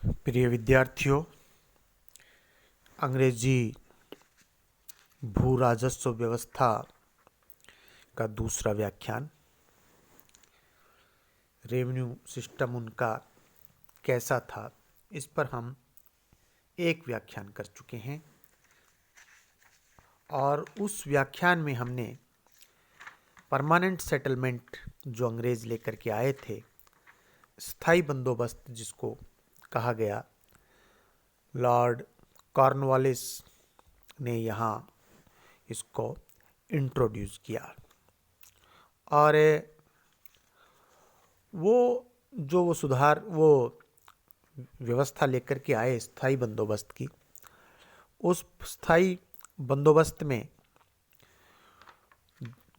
प्रिय विद्यार्थियों, अंग्रेजी भू राजस्व व्यवस्था का दूसरा व्याख्यान। रेवेन्यू सिस्टम उनका कैसा था, इस पर हम एक व्याख्यान कर चुके हैं और उस व्याख्यान में हमने परमानेंट सेटलमेंट जो अंग्रेज लेकर के आए थे, स्थायी बंदोबस्त जिसको कहा गया, लॉर्ड कॉर्नवालिस ने यहाँ इसको इंट्रोड्यूस किया। और वो सुधार, वो व्यवस्था लेकर के आए स्थायी बंदोबस्त की। उस स्थायी बंदोबस्त में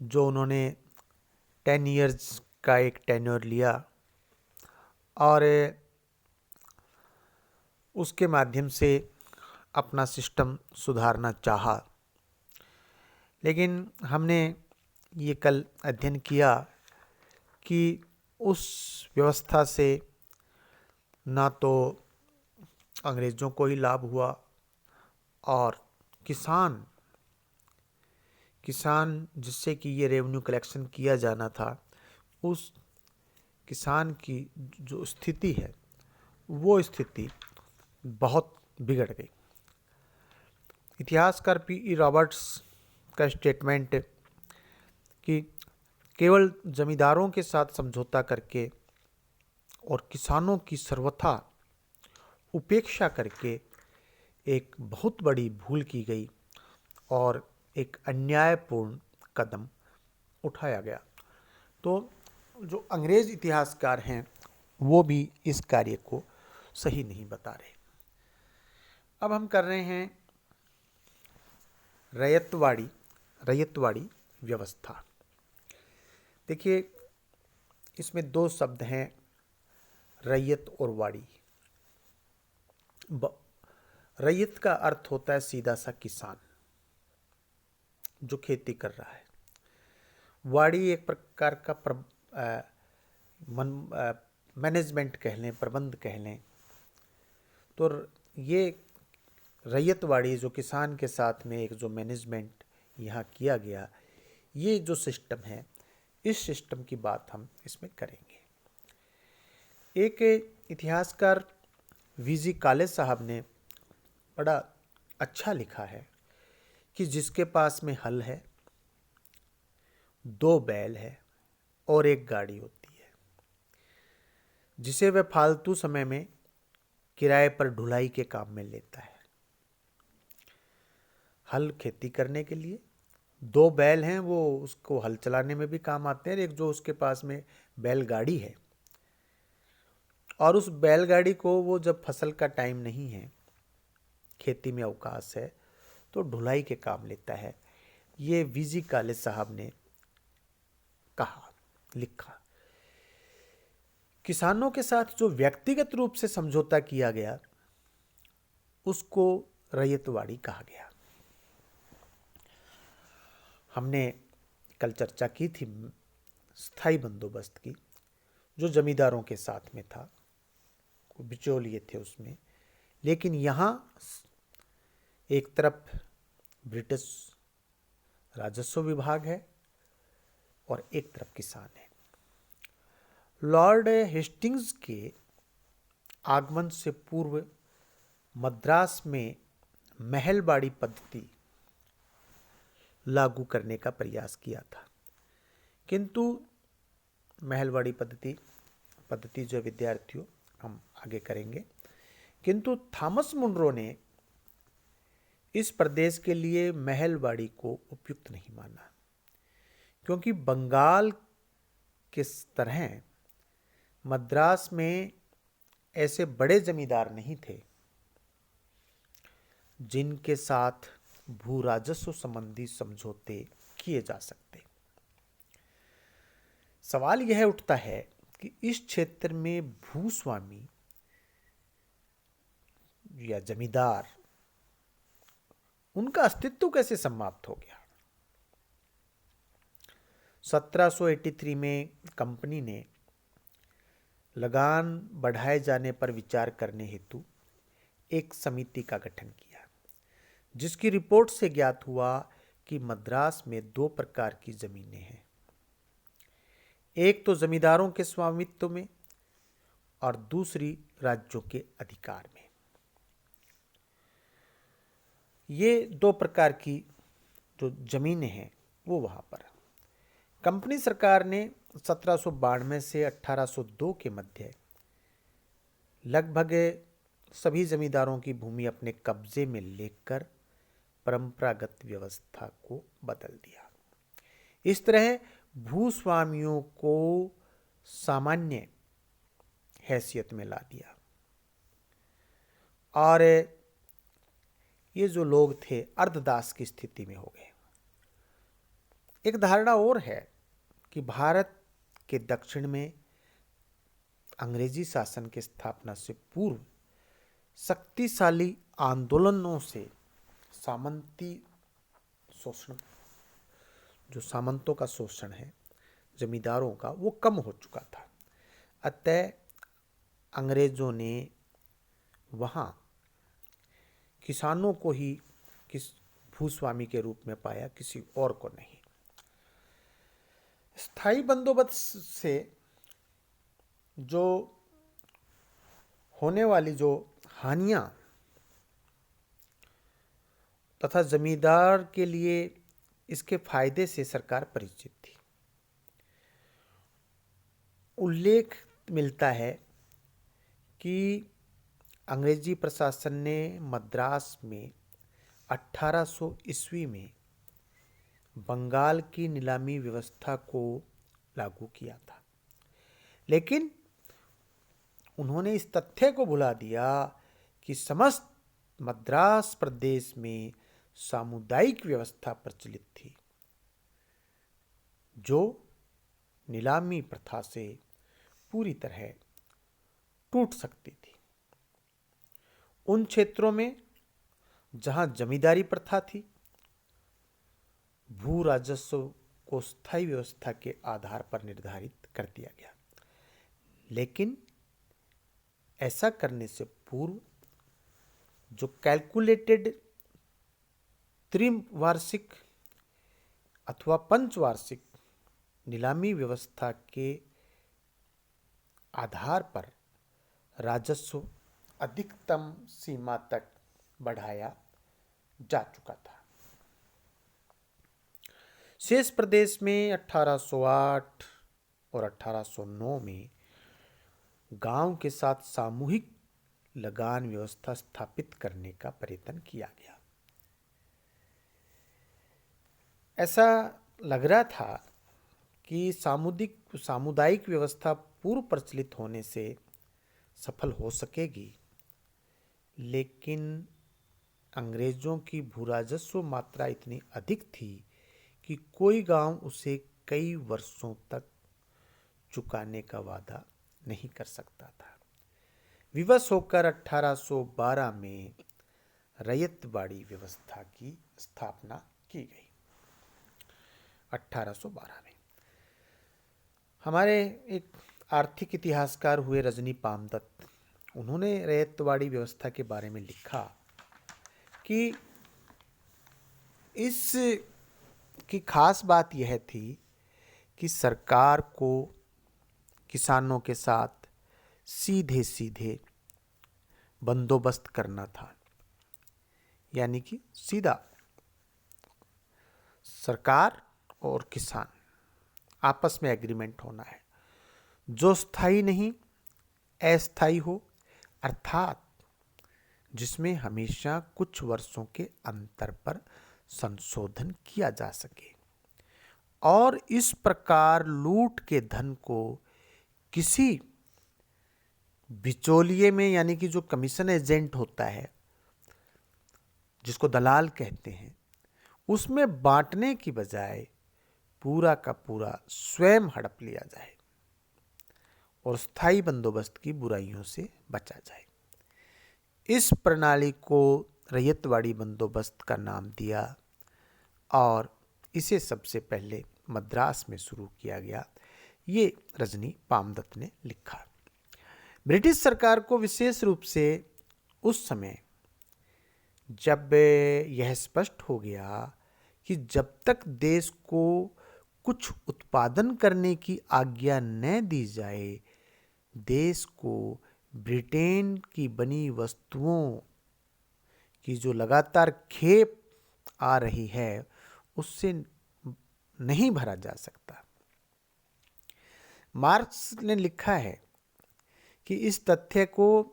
जो उन्होंने 10 इयर्स का एक टेन्योर लिया और उसके माध्यम से अपना सिस्टम सुधारना चाहा। लेकिन हमने ये कल अध्ययन किया कि उस व्यवस्था से ना तो अंग्रेज़ों को ही लाभ हुआ और किसान जिससे कि ये रेवेन्यू कलेक्शन किया जाना था, उस किसान की जो स्थिति है वो स्थिति बहुत बिगड़ गई। इतिहासकार P.E. रॉबर्ट्स का स्टेटमेंट कि केवल जमींदारों के साथ समझौता करके और किसानों की सर्वथा उपेक्षा करके एक बहुत बड़ी भूल की गई और एक अन्यायपूर्ण कदम उठाया गया। तो जो अंग्रेज इतिहासकार हैं वो भी इस कार्य को सही नहीं बता रहे। अब हम कर रहे हैं रैयतवाड़ी व्यवस्था। देखिए, इसमें दो शब्द हैं, रैयत और वाड़ी। रैयत का अर्थ होता है सीधा सा किसान जो खेती कर रहा है। वाड़ी एक प्रकार का मैनेजमेंट कह लें, प्रबंध कह लें। तो ये रैयतवाड़ी जो किसान के साथ में एक जो मैनेजमेंट यहाँ किया गया, ये जो सिस्टम है, इस सिस्टम की बात हम इसमें करेंगे। एक इतिहासकार V.G. काले साहब ने बड़ा अच्छा लिखा है कि जिसके पास में हल है, 2 बैल है और 1 गाड़ी होती है, जिसे वह फालतू समय में किराए पर ढुलाई के काम में लेता है। हल खेती करने के लिए, 2 बैल हैं, वो उसको हल चलाने में भी काम आते हैं। एक जो उसके पास में बैलगाड़ी है, और उस बैलगाड़ी को वो जब फसल का टाइम नहीं है, खेती में अवकाश है, तो ढुलाई के काम लेता है। ये V.G. काले साहब ने कहा, लिखा। किसानों के साथ जो व्यक्तिगत रूप से समझौता किया गया उसको रैयतवाड़ी कहा गया। हमने कल चर्चा की थी स्थायी बंदोबस्त की, जो जमींदारों के साथ में था, बिचौलिए थे उसमें। लेकिन यहाँ एक तरफ ब्रिटिश राजस्व विभाग है और एक तरफ किसान है। लॉर्ड हेस्टिंग्स के आगमन से पूर्व मद्रास में महलबाड़ी पद्धति लागू करने का प्रयास किया था, किंतु महलबाड़ी पद्धति जो विद्यार्थियों हम आगे करेंगे, किंतु थॉमस मुनरो ने इस प्रदेश के लिए महलबाड़ी को उपयुक्त नहीं माना, क्योंकि बंगाल के तरह मद्रास में ऐसे बड़े जमींदार नहीं थे जिनके साथ भू राजस्व संबंधी समझौते किए जा सकते। सवाल यह उठता है कि इस क्षेत्र में भूस्वामी या जमींदार, उनका अस्तित्व कैसे समाप्त हो गया। 1783 में कंपनी ने लगान बढ़ाए जाने पर विचार करने हेतु एक समिति का गठन किया, जिसकी रिपोर्ट से ज्ञात हुआ कि मद्रास में दो प्रकार की जमीनें हैं। एक तो जमींदारों के स्वामित्व में और दूसरी राज्यों के अधिकार में। ये दो प्रकार की जो जमीनें हैं वो वहाँ पर कंपनी सरकार ने 1792 से 1802 के मध्य लगभग सभी जमींदारों की भूमि अपने कब्जे में लेकर परंपरागत व्यवस्था को बदल दिया। इस तरह भूस्वामियों को सामान्य हैसियत में ला दिया और ये जो लोग थे अर्धदास की स्थिति में हो गए। एक धारणा और है कि भारत के दक्षिण में अंग्रेजी शासन की स्थापना से पूर्व शक्तिशाली आंदोलनों से सामंती शोषण, जो सामंतों का शोषण है जमींदारों का, वो कम हो चुका था। अतः अंग्रेजों ने वहाँ किसानों को ही किस भूस्वामी के रूप में पाया, किसी और को नहीं। स्थायी बंदोबस्त से जो होने वाली जो हानियां तथा जमींदार के लिए इसके फायदे से सरकार परिचित थी। उल्लेख मिलता है कि अंग्रेजी प्रशासन ने मद्रास में 1800 ईस्वी में बंगाल की नीलामी व्यवस्था को लागू किया था, लेकिन उन्होंने इस तथ्य को भुला दिया कि समस्त मद्रास प्रदेश में सामुदायिक व्यवस्था प्रचलित थी, जो नीलामी प्रथा से पूरी तरह टूट सकती थी। उन क्षेत्रों में जहां जमींदारी प्रथा थी, भू राजस्व को स्थायी व्यवस्था के आधार पर निर्धारित कर दिया गया, लेकिन ऐसा करने से पूर्व जो कैलकुलेटेड त्रिवार्षिक अथवा पंचवार्षिक नीलामी व्यवस्था के आधार पर राजस्व अधिकतम सीमा तक बढ़ाया जा चुका था। शेष प्रदेश में 1808 और 1809 में गांव के साथ सामूहिक लगान व्यवस्था स्थापित करने का प्रयत्न किया गया। ऐसा लग रहा था कि सामुदायिक व्यवस्था पूर्व प्रचलित होने से सफल हो सकेगी, लेकिन अंग्रेजों की भूराजस्व मात्रा इतनी अधिक थी कि कोई गांव उसे कई वर्षों तक चुकाने का वादा नहीं कर सकता था। विवश होकर 1812 में रैयतवाड़ी व्यवस्था की स्थापना की गई। 1812 में हमारे एक आर्थिक इतिहासकार हुए रजनी पामदत्त, उन्होंने रैयतवाड़ी व्यवस्था के बारे में लिखा कि इस की खास बात यह थी कि सरकार को किसानों के साथ सीधे सीधे बंदोबस्त करना था, यानी कि सीधा सरकार और किसान आपस में एग्रीमेंट होना है, जो स्थायी नहीं अस्थायी हो, अर्थात जिसमें हमेशा कुछ वर्षों के अंतर पर संशोधन किया जा सके और इस प्रकार लूट के धन को किसी बिचौलिए में, यानी कि जो कमीशन एजेंट होता है जिसको दलाल कहते हैं, उसमें बांटने की बजाय पूरा का पूरा स्वयं हड़प लिया जाए और स्थायी बंदोबस्त की बुराइयों से बचा जाए। इस प्रणाली को रैयतवाड़ी बंदोबस्त का नाम दिया और इसे सबसे पहले मद्रास में शुरू किया गया। ये रजनी पामदत्त ने लिखा। ब्रिटिश सरकार को विशेष रूप से उस समय जब यह स्पष्ट हो गया कि जब तक देश को कुछ उत्पादन करने की आज्ञा न दी जाए, देश को ब्रिटेन की बनी वस्तुओं की जो लगातार खेप आ रही है उससे नहीं भरा जा सकता। मार्क्स ने लिखा है कि इस तथ्य को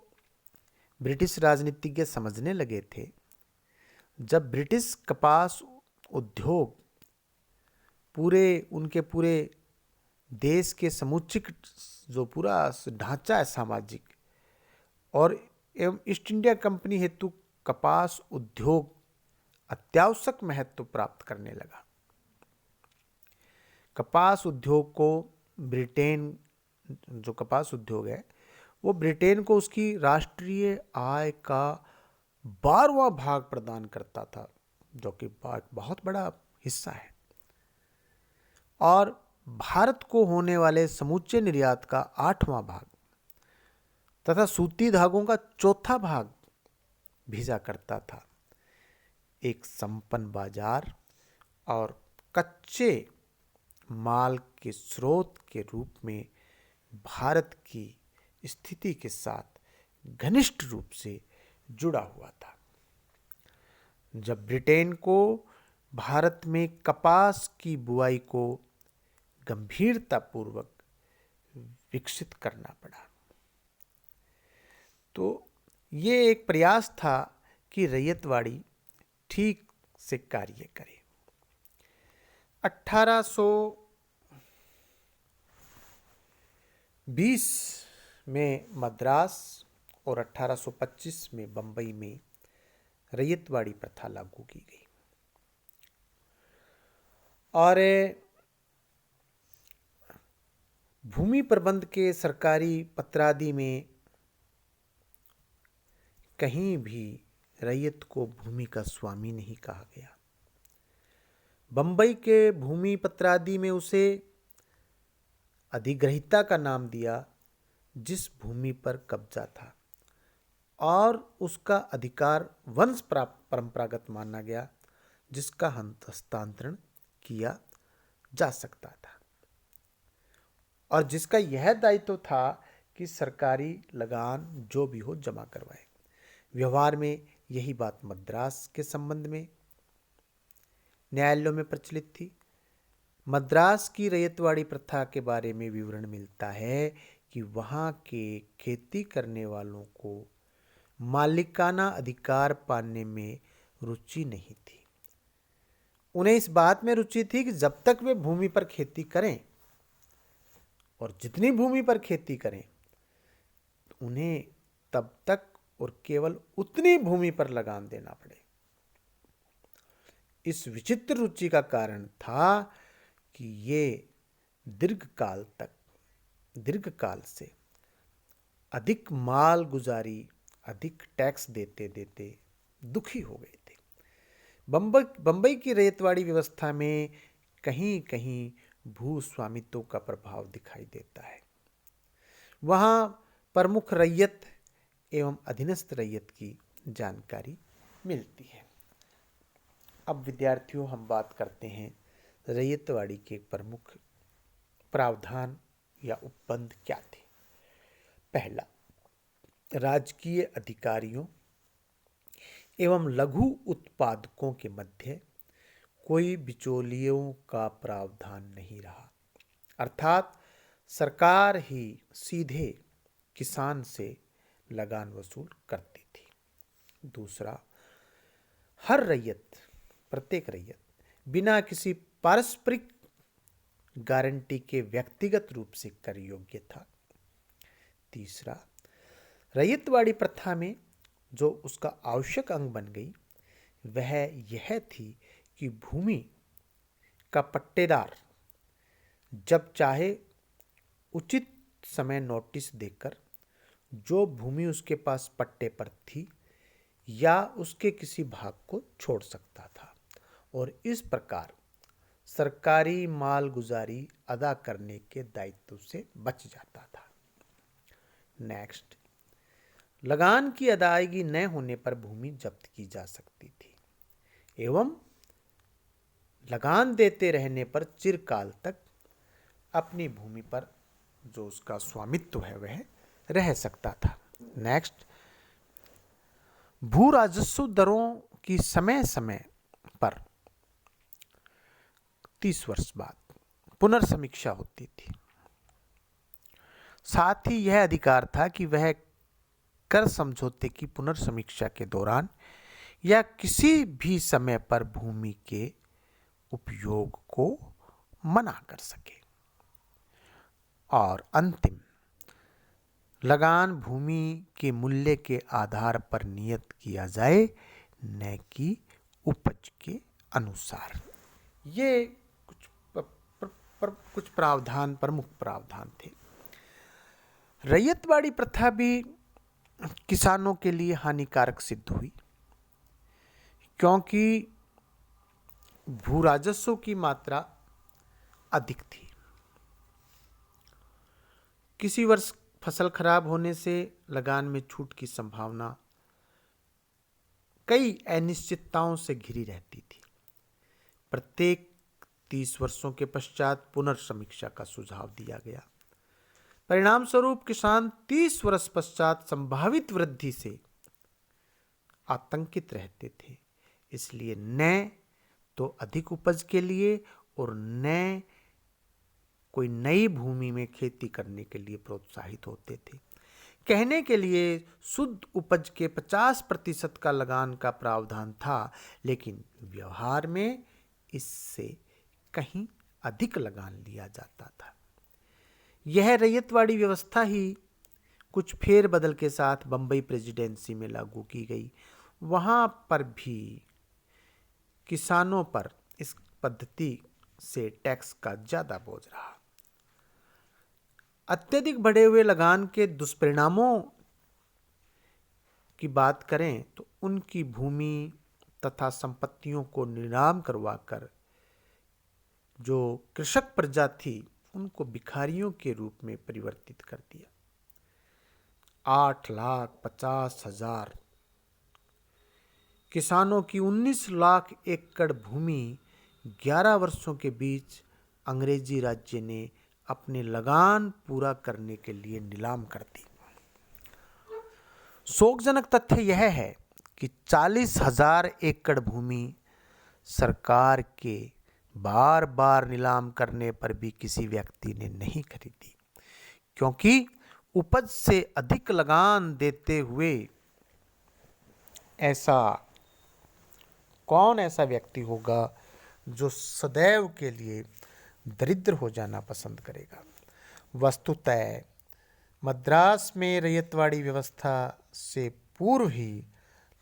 ब्रिटिश राजनीतिज्ञ समझने लगे थे जब ब्रिटिश कपास उद्योग उनके पूरे देश के समुचित जो पूरा ढांचा है सामाजिक और एवं ईस्ट इंडिया कंपनी हेतु कपास उद्योग अत्यावश्यक महत्व प्राप्त करने लगा। कपास उद्योग को ब्रिटेन, जो कपास उद्योग है वो ब्रिटेन को उसकी राष्ट्रीय आय का 12वां भाग प्रदान करता था, जो कि बहुत बड़ा हिस्सा है, और भारत को होने वाले समूचे निर्यात का 8वां भाग तथा सूती धागों का 4था भाग भेजा करता था। एक संपन्न बाजार और कच्चे माल के स्रोत के रूप में भारत की स्थिति के साथ घनिष्ठ रूप से जुड़ा हुआ था। जब ब्रिटेन को भारत में कपास की बुआई को गंभीरतापूर्वक विकसित करना पड़ा, तो ये एक प्रयास था कि रैयतवाड़ी ठीक से कार्य करे। 1820 में मद्रास और 1825 में बंबई में रैयतवाड़ी प्रथा लागू की गई और भूमि प्रबंध के सरकारी पत्रादि में कहीं भी रैयत को भूमि का स्वामी नहीं कहा गया। बंबई के भूमि पत्रादि में उसे अधिग्रहिता का नाम दिया जिस भूमि पर कब्जा था, और उसका अधिकार वंश परंपरागत माना गया जिसका हस्तांतरण किया जा सकता था, और जिसका यह दायित्व था कि सरकारी लगान जो भी हो जमा करवाए। व्यवहार में यही बात मद्रास के संबंध में न्यायालयों में प्रचलित थी। मद्रास की रैयतवाड़ी प्रथा के बारे में विवरण मिलता है कि वहाँ के खेती करने वालों को मालिकाना अधिकार पाने में रुचि नहीं थी। उन्हें इस बात में रुचि थी कि जब तक वे भूमि पर खेती करें और जितनी भूमि पर खेती करें, उन्हें तब तक और केवल उतनी भूमि पर लगान देना पड़े। इस विचित्र रुचि का कारण था कि ये दीर्घकाल से अधिक माल गुजारी, अधिक टैक्स देते देते दुखी हो गए थे। बंबई की रैयतवाड़ी व्यवस्था में कहीं कहीं भू स्वामित्व का प्रभाव दिखाई देता है। वहाँ प्रमुख रैयत एवं अधीनस्थ रैयत की जानकारी मिलती है। अब विद्यार्थियों, हम बात करते हैं रैयतवाड़ी के प्रमुख प्रावधान या उपबंध क्या थे। पहला, राजकीय अधिकारियों एवं लघु उत्पादकों के मध्य कोई बिचौलियों का प्रावधान नहीं रहा, अर्थात सरकार ही सीधे किसान से लगान वसूल करती थी। दूसरा, प्रत्येक रैयत बिना किसी पारस्परिक गारंटी के व्यक्तिगत रूप से कर योग्य था। तीसरा, रैयतवाड़ी प्रथा में जो उसका आवश्यक अंग बन गई वह यह थी कि भूमि का पट्टेदार जब चाहे उचित समय नोटिस देकर जो भूमि उसके पास पट्टे पर थी या उसके किसी भाग को छोड़ सकता था, और इस प्रकार सरकारी मालगुजारी अदा करने के दायित्व से बच जाता था। नेक्स्ट, लगान की अदायगी न होने पर भूमि जब्त की जा सकती थी एवं लगान देते रहने पर चिरकाल तक अपनी भूमि पर जो उसका स्वामित्व है वह रह सकता था। नेक्स्ट, भू राजस्व दरों की समय समय पर 30 वर्ष बाद पुनर्समीक्षा होती थी। साथ ही यह अधिकार था कि वह कर समझौते की पुनर्समीक्षा के दौरान या किसी भी समय पर भूमि के उपयोग को मना कर सके। और अंतिम, लगान भूमि के मूल्य के आधार पर नियत किया जाए, न कि उपज के अनुसार। ये कुछ प्रावधान, प्रमुख प्रावधान थे। रैयतवाड़ी प्रथा भी किसानों के लिए हानिकारक सिद्ध हुई, क्योंकि भू राजस्व की मात्रा अधिक थी। किसी वर्ष फसल खराब होने से लगान में छूट की संभावना कई अनिश्चितताओं से घिरी रहती थी। प्रत्येक 30 वर्षों के पश्चात पुनर्समीक्षा का सुझाव दिया गया। परिणाम स्वरूप किसान 30 वर्ष पश्चात संभावित वृद्धि से आतंकित रहते थे, इसलिए न तो अधिक उपज के लिए और न कोई नई भूमि में खेती करने के लिए प्रोत्साहित होते थे। कहने के लिए शुद्ध उपज के 50% का लगान का प्रावधान था, लेकिन व्यवहार में इससे कहीं अधिक लगान लिया जाता था। यह रैयतवाड़ी व्यवस्था ही कुछ फेरबदल के साथ बंबई प्रेसिडेंसी में लागू की गई। वहां पर भी किसानों पर इस पद्धति से टैक्स का ज्यादा बोझ रहा। अत्यधिक बढ़े हुए लगान के दुष्परिणामों की बात करें तो उनकी भूमि तथा संपत्तियों को नीलाम करवाकर जो कृषक प्रजा थी उनको भिखारियों के रूप में परिवर्तित कर दिया। 8,50,000 किसानों की 19 लाख एकड़ भूमि 11 वर्षों के बीच अंग्रेजी राज्य ने अपने लगान पूरा करने के लिए नीलाम कर दी। शोकजनक तथ्य यह है कि 40,000 एकड़ भूमि सरकार के बार बार नीलाम करने पर भी किसी व्यक्ति ने नहीं खरीदी, क्योंकि उपज से अधिक लगान देते हुए कौन ऐसा व्यक्ति होगा जो सदैव के लिए दरिद्र हो जाना पसंद करेगा। वस्तुतः मद्रास में रैयतवाड़ी व्यवस्था से पूर्व ही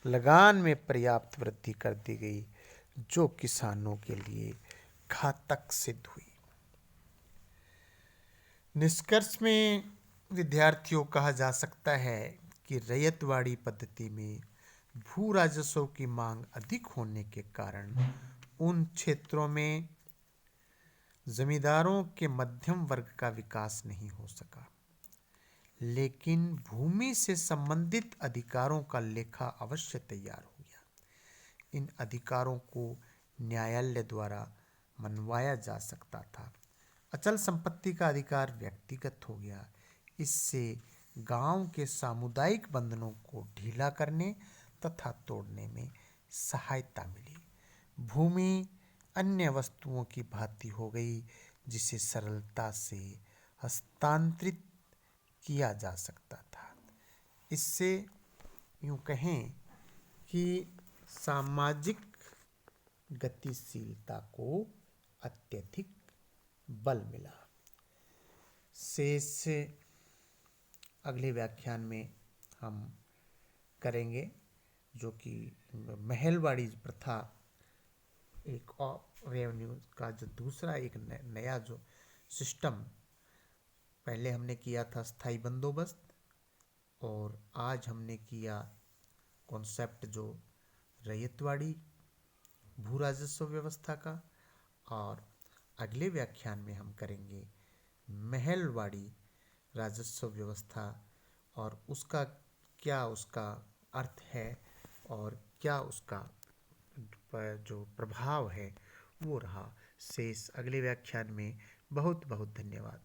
लगान में पर्याप्त वृद्धि कर दी गई, जो किसानों के लिए घातक सिद्ध हुई। निष्कर्ष में विद्यार्थियों कहा जा सकता है कि रैयतवाड़ी पद्धति में भू राजस्व की मांग अधिक होने के कारण उन क्षेत्रों में जमींदारों के मध्यम वर्ग का विकास नहीं हो सका, लेकिन भूमि से संबंधित अधिकारों का लेखा अवश्य तैयार हो गया। इन अधिकारों को न्यायालय द्वारा मनवाया जा सकता था। अचल संपत्ति का अधिकार व्यक्तिगत हो गया। इससे गांव के सामुदायिक बंधनों को ढीला करने तथा तोड़ने में सहायता मिली। भूमि अन्य वस्तुओं की भांति हो गई, जिसे सरलता से हस्तांतरित किया जा सकता था। इससे यूं कहें कि सामाजिक गतिशीलता को अत्यधिक बल मिला। शेष अगले व्याख्यान में हम करेंगे, जो कि महलवाड़ी प्रथा एक और रेवेन्यू का जो दूसरा एक नया जो सिस्टम, पहले हमने किया था स्थायी बंदोबस्त, और आज हमने किया कॉन्सेप्ट जो रैयतवाड़ी भू राजस्व व्यवस्था का, और अगले व्याख्यान में हम करेंगे महलवाड़ी राजस्व व्यवस्था और उसका क्या उसका अर्थ है और क्या उसका जो प्रभाव है वो रहा। शेष अगले व्याख्यान में। बहुत बहुत धन्यवाद।